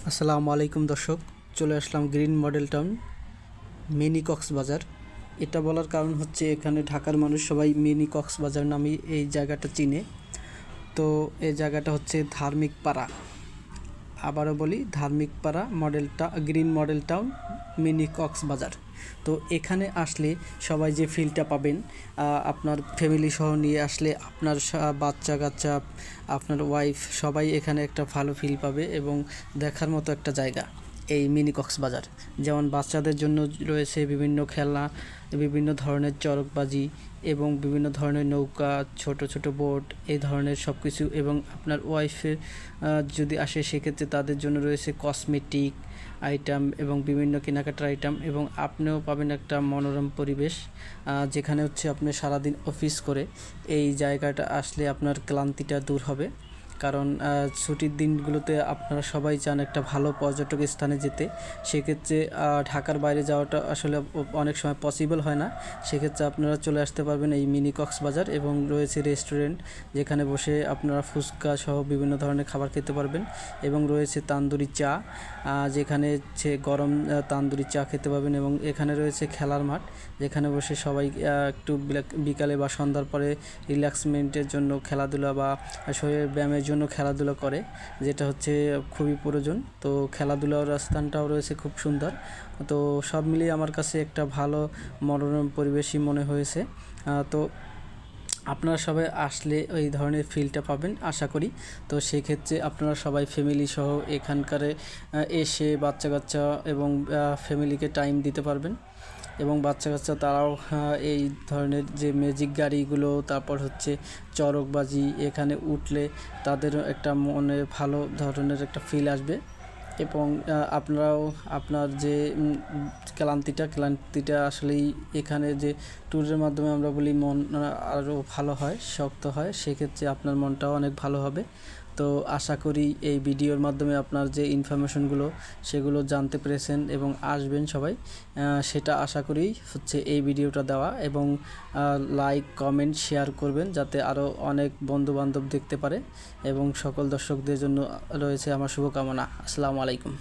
আসসালামু আলাইকুম দর্শক, চলে আসলাম green model town mini Cox's Bazar. এটা বলার কারণ হচ্ছে এখানে ঢাকার মানুষ সবাই মিনি কক্সবাজার নামে এই জায়গাটা চিনে। তো এই জায়গাটা হচ্ছে ধার্মিক পাড়া, আবারও বলি ধার্মিক পাড়া green model town mini Cox's Bazar. তো এখানে আসলে সবাই যে ফিলটা পাবেন, আপনার ফ্যামিলি সহ নিয়ে আসলে আপনার বাচ্চা কাচ্চা, আপনার ওয়াইফ সবাই এখানে একটা ভালো ফিল পাবে এবং দেখার মতো একটা জায়গা এই মিনি কক্সবাজার। যেমন বাচ্চাদের জন্য রয়েছে বিভিন্ন খেলনা, বিভিন্ন ধরনের চড়কবাজি এবং বিভিন্ন ধরনের নৌকা, ছোট ছোট বোট, এই ধরনের সব কিছু। এবং আপনার ওয়াইফের যদি আসে সেক্ষেত্রে তাদের জন্য রয়েছে কসমেটিক আইটেম এবং বিভিন্ন কেনাকাটার আইটেম। এবং আপনিও পাবেন একটা মনোরম পরিবেশ, যেখানে হচ্ছে আপনি সারাদিন অফিস করে এই জায়গাটা আসলে আপনার ক্লান্তিটা দূর হবে। কারণ ছুটির দিনগুলোতে আপনারা সবাই চান একটা ভালো পর্যটক স্থানে যেতে, সেক্ষেত্রে ঢাকার বাইরে যাওয়াটা আসলে অনেক সময় পসিবল হয় না। সেক্ষেত্রে আপনারা চলে আসতে পারবেন এই মিনি কক্সবাজার, এবং রয়েছে রেস্টুরেন্ট যেখানে বসে আপনারা ফুচকা সহ বিভিন্ন ধরনের খাবার খেতে পারবেন। এবং রয়েছে তান্দুরি চা, যেখানে হচ্ছে গরম তান্দুরি চা খেতে পারবেন। এবং এখানে রয়েছে খেলার মাঠ, যেখানে বসে সবাই একটু বিকালে বা সন্ধ্যার পরে রিল্যাক্সমেন্টের জন্য খেলাধুলা বা শরীরের ব্যায়ামের জন্য খেলাধুলা করে, যেটা হচ্ছে খুবই প্রয়োজন। তো খেলাধুলার স্থানটাও রয়েছে খুব সুন্দর। তো সব মিলিয়ে আমার কাছে একটা ভালো মনোরম পরিবেশই মনে হয়েছে। তো আপনারা সবাই আসলে এই ধরনের ফিলটা পাবেন আশা করি। তো সেক্ষেত্রে আপনারা সবাই ফ্যামিলি সহ এখানকার এসে বাচ্চা কাচ্চা এবং ফ্যামিলিকে টাইম দিতে পারবেন। এবং বাচ্চা কাচ্চা তারাও এই ধরনের যে ম্যাজিক গাড়িগুলো, তারপর হচ্ছে চড়কবাজি, এখানে উঠলে তাদের একটা মনে ভালো ধরনের একটা ফিল আসবে। এবং আপনারাও আপনার যে ক্লান্তিটা আসলেই এখানে যে ট্যুরের মাধ্যমে আমরা বলি মন আরও ভালো হয়, শক্ত হয়, সেক্ষেত্রে আপনার মনটাও অনেক ভালো হবে। তো আশা করি এই ভিডিওর মাধ্যমে আপনার যে ইনফরমেশনগুলো সেগুলো জানতে পেরেছেন এবং আসবেন সবাই, সেটা আশা করি হচ্ছে এই ভিডিওটা দেওয়া। এবং লাইক কমেন্ট শেয়ার করবেন যাতে আরও অনেক বন্ধুবান্ধব দেখতে পারে। এবং সকল দর্শকদের জন্য রয়েছে আমার শুভকামনা। আসসালামু আলাইকুম।